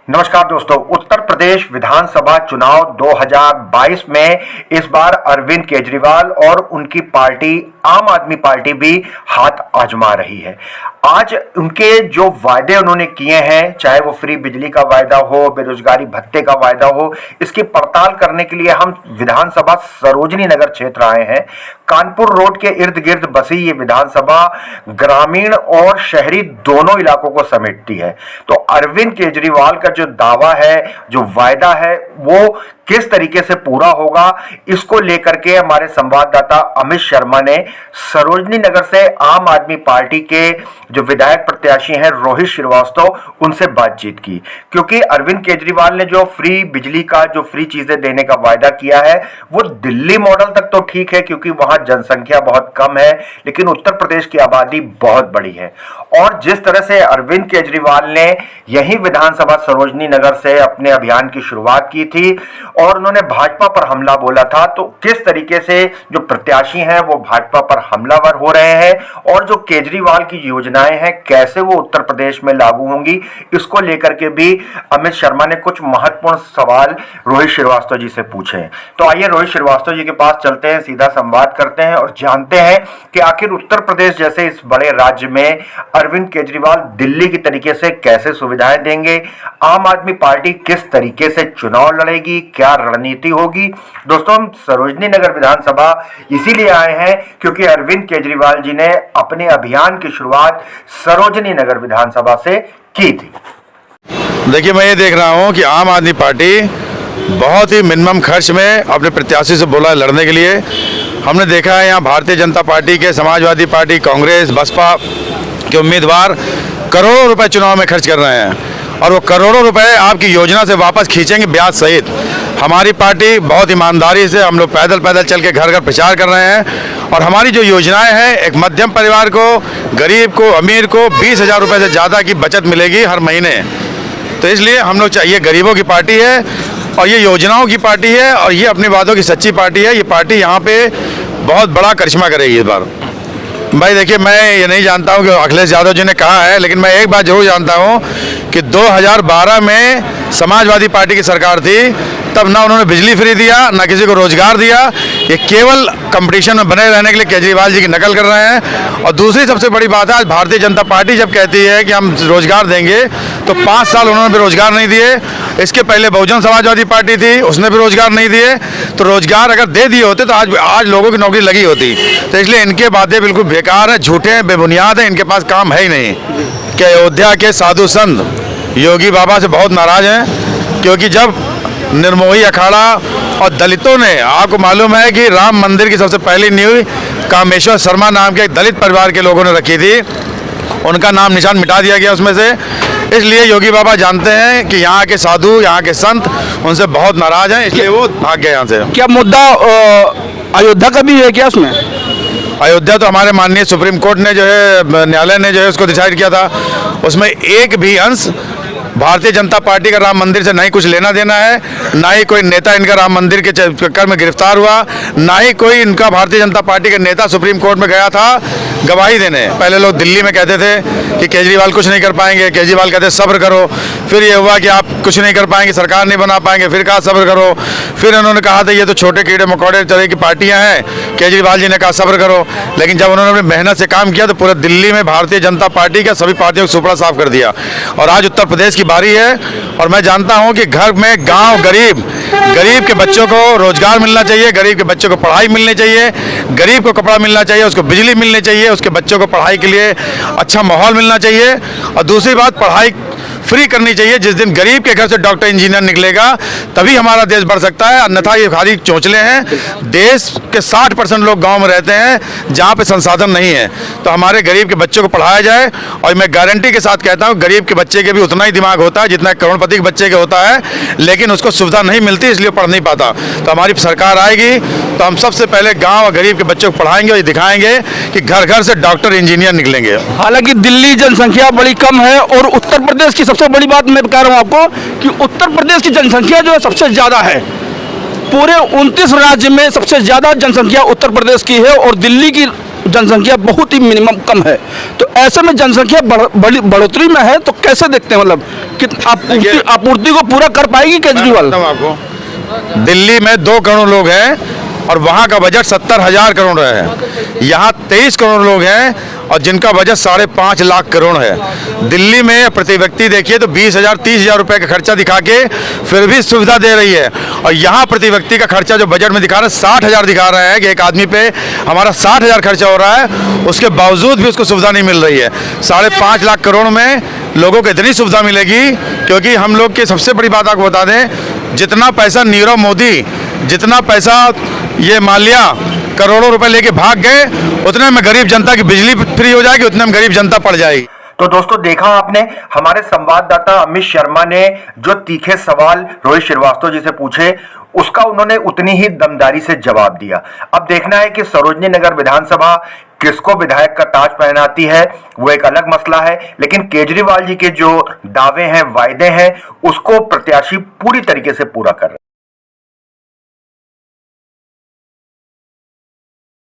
नमस्कार दोस्तों, उत्तर प्रदेश विधानसभा चुनाव 2022 में इस बार अरविंद केजरीवाल और उनकी पार्टी आम आदमी पार्टी भी हाथ आजमा रही है। आज उनके जो वायदे उन्होंने किए हैं, चाहे वो फ्री बिजली का वायदा हो, बेरोजगारी भत्ते का वायदा हो, इसकी पड़ताल करने के लिए हम विधानसभा सरोजनी नगर क्षेत्र आए हैं। कानपुर रोड के इर्द गिर्द बसी ये विधानसभा ग्रामीण और शहरी दोनों इलाकों को समेटती है। तो अरविंद केजरीवाल का जो दावा है, जो वायदा है, वो किस तरीके से पूरा होगा, इसको लेकर के हमारे संवाददाता अमित शर्मा ने सरोजनी नगर से आम आदमी पार्टी के जो विधायक प्रत्याशी हैं रोहित श्रीवास्तव, उनसे बातचीत की। क्योंकि अरविंद केजरीवाल ने जो फ्री बिजली का, जो फ्री चीजें देने का वायदा किया है, वो दिल्ली मॉडल तक तो ठीक है क्योंकि वहां जनसंख्या बहुत कम है, लेकिन उत्तर प्रदेश की आबादी बहुत बड़ी है। और जिस तरह से अरविंद केजरीवाल ने यही विधानसभा सरोजनी नगर से अपने अभियान की शुरुआत की थी और उन्होंने भाजपा पर हमला बोला था, तो किस तरीके से जो प्रत्याशी हैं वो भाजपा पर हमलावर हो रहे हैं और जो केजरीवाल की योजनाएं हैं कैसे वो उत्तर प्रदेश में लागू होंगी, इसको लेकर के भी अमित शर्मा ने कुछ महत्वपूर्ण सवाल रोहित श्रीवास्तव जी से पूछे। तो आइए रोहित श्रीवास्तव जी के पास चलते हैं, सीधा संवाद करते हैं और जानते हैं कि आखिर उत्तर प्रदेश जैसे इस बड़े राज्य में अरविंद केजरीवाल दिल्ली की तरीके से कैसे सुविधाएं देंगे, आम आदमी पार्टी किस तरीके से चुनाव लड़ेगी, क्या रणनीति होगी। दोस्तों, हम सरोजनी नगर विधानसभा इसीलिए आए हैं क्योंकि अरविंद केजरीवाल जी ने अपने अभियान की शुरुआत सरोजनी नगर विधानसभा से की थी। देखिए, मैं ये देख रहा हूँ कि आम आदमी पार्टी बहुत ही मिनिमम खर्च में अपने प्रत्याशी से बोला लड़ने के लिए। हमने देखा है यहाँ भारतीय जनता पार्टी के, समाजवादी पार्टी, कांग्रेस, बसपा के उम्मीदवार करोड़ों रुपए चुनाव में खर्च कर रहे हैं और वो करोड़ों रुपए आपकी योजना से वापस खींचेंगे ब्याज सहित। हमारी पार्टी बहुत ईमानदारी से, हम लोग पैदल चल के घर घर प्रचार कर रहे हैं और हमारी जो योजनाएं हैं, एक मध्यम परिवार को, गरीब को, अमीर को 20,000 रुपये से ज़्यादा की बचत मिलेगी हर महीने। तो इसलिए हम लोग चाहिए, गरीबों की पार्टी है और ये योजनाओं की पार्टी है और ये अपने वादों की सच्ची पार्टी है। ये पार्टी यहाँ पे बहुत बड़ा करिश्मा करेगी इस बार। भाई देखिए, मैं ये नहीं जानता हूँ कि अखिलेश यादव जी ने कहा है, लेकिन मैं एक बात जरूर जानता हूँ कि 2012 में समाजवादी पार्टी की सरकार थी, तब ना उन्होंने बिजली फ्री दिया, ना किसी को रोजगार दिया। ये केवल कंपटीशन में बने रहने के लिए केजरीवाल जी की नकल कर रहे हैं। और दूसरी सबसे बड़ी बात है, आज भारतीय जनता पार्टी जब कहती है कि हम रोजगार देंगे, तो 5 साल उन्होंने भी रोजगार नहीं दिए। इसके पहले बहुजन समाजवादी पार्टी थी, उसने भी रोजगार नहीं दिए। तो रोजगार अगर दे दिए होते तो आज लोगों की नौकरी लगी होती। तो इसलिए इनके बातें बिल्कुल बेकार हैं, झूठे हैं, बेबुनियाद हैं, इनके पास काम है ही नहीं। कि अयोध्या के साधु संत योगी बाबा से बहुत नाराज हैं क्योंकि जब निर्मोही अखाड़ा और दलितों ने, आपको मालूम है कि राम मंदिर की सबसे पहली नींव कामेश्वर शर्मा नाम के एक दलित परिवार के लोगों ने रखी थी, उनका नाम निशान मिटा दिया गया उसमें से। इसलिए योगी बाबा जानते हैं कि यहाँ के साधु, यहाँ के संत उनसे बहुत नाराज हैं, इसलिए वो भाग गए यहाँ से। क्या मुद्दा अयोध्या का भी है क्या उसमें? अयोध्या तो हमारे माननीय सुप्रीम कोर्ट ने जो है, न्यायालय ने जो है उसको डिसाइड किया था, उसमें एक भी अंश भारतीय जनता पार्टी का राम मंदिर से नहीं कुछ लेना देना है, ना ही कोई नेता इनका राम मंदिर के चक्कर में गिरफ्तार हुआ, ना ही कोई इनका भारतीय जनता पार्टी का नेता सुप्रीम कोर्ट में गया था गवाही देने। पहले लोग दिल्ली में कहते थे कि केजरीवाल कुछ नहीं कर पाएंगे, केजरीवाल कहते सब्र करो। फिर ये हुआ कि आप कुछ नहीं कर पाएंगे, सरकार नहीं बना पाएंगे, फिर कहा सब्र करो। फिर उन्होंने कहा था ये तो छोटे कीड़े मकोड़े तरह की पार्टियां हैं, केजरीवाल जी ने कहा सब्र करो। लेकिन जब उन्होंने अपनी मेहनत से काम किया तो पूरे दिल्ली में भारतीय जनता पार्टी का सभी पार्टियों को सुपड़ा साफ कर दिया। और आज उत्तर प्रदेश की बारी है और मैं जानता हूं कि घर में गांव गरीब के बच्चों को रोजगार मिलना चाहिए, गरीब के बच्चों को पढ़ाई मिलनी चाहिए, गरीब को कपड़ा मिलना चाहिए, उसको बिजली मिलनी चाहिए, उसके बच्चों को पढ़ाई के लिए अच्छा माहौल मिलना चाहिए। और दूसरी बात, पढ़ाई फ्री करनी चाहिए। जिस दिन गरीब के घर से डॉक्टर इंजीनियर निकलेगा तभी हमारा देश बढ़ सकता है, अन्यथा ये खाली चोंचले हैं। देश के 60% लोग गांव में रहते हैं जहां पे संसाधन नहीं है। तो हमारे गरीब के बच्चों को पढ़ाया जाए और मैं गारंटी के साथ कहता हूं, गरीब के बच्चे के भी उतना ही दिमाग होता है जितना करोड़पति के बच्चे के होता है, लेकिन उसको सुविधा नहीं मिलती इसलिए पढ़ नहीं पाता। तो हमारी सरकार आएगी तो हम सबसे पहले गाँव और गरीब के बच्चों को पढ़ाएंगे और दिखाएंगे कि घर घर से डॉक्टर इंजीनियर निकलेंगे। हालांकि दिल्ली जनसंख्या बड़ी कम है और उत्तर प्रदेश की सबसे बड़ी बात मैं कह रहा हूं आपको कि उत्तर प्रदेश की जनसंख्या जो है सबसे ज्यादा है। पूरे 29 राज्य में सबसे ज्यादा जनसंख्या उत्तर प्रदेश की है और दिल्ली की जनसंख्या बहुत ही मिनिमम कम है। तो ऐसे में जनसंख्या बढ़ोतरी में है, तो कैसे देखते हैं, मतलब आपूर्ति को पूरा कर पाएगी केजरीवाल? बताऊं आपको, दिल्ली में 2 करोड़ लोग हैं और वहाँ का बजट 70,000 करोड़ है। यहाँ 23 करोड़ लोग हैं और जिनका बजट 5.5 लाख करोड़ है। दिल्ली में प्रति व्यक्ति देखिए तो 20,000 30,000 रुपए का खर्चा दिखा के फिर भी सुविधा दे रही है, और यहाँ प्रति व्यक्ति का खर्चा जो बजट में दिखा रहा है 60,000 दिखा रहा है कि एक आदमी पे हमारा 60,000 खर्चा हो रहा है, उसके बावजूद भी उसको सुविधा नहीं मिल रही है। 5.5 लाख करोड़ में लोगों को इतनी सुविधा मिलेगी, क्योंकि हम लोग की सबसे बड़ी बात आपको बता दें, जितना पैसा नीरव मोदी, जितना पैसा ये माल्या करोड़ों रुपए लेके भाग गए, उतने में गरीब जनता की बिजली फ्री हो जाएगी, उतने में गरीब जनता पड़ जाएगी। तो दोस्तों, देखा आपने हमारे संवाददाता अमित शर्मा ने जो तीखे सवाल रोहित श्रीवास्तव जी से पूछे, उसका उन्होंने उतनी ही दमदारी से जवाब दिया। अब देखना है कि सरोजनी नगर विधानसभा किसको विधायक का ताज पहनाती है, वो एक अलग मसला है। लेकिन केजरीवाल जी के जो दावे हैं, वायदे हैं, उसको प्रत्याशी पूरी तरीके से पूरा कर रहे हैं।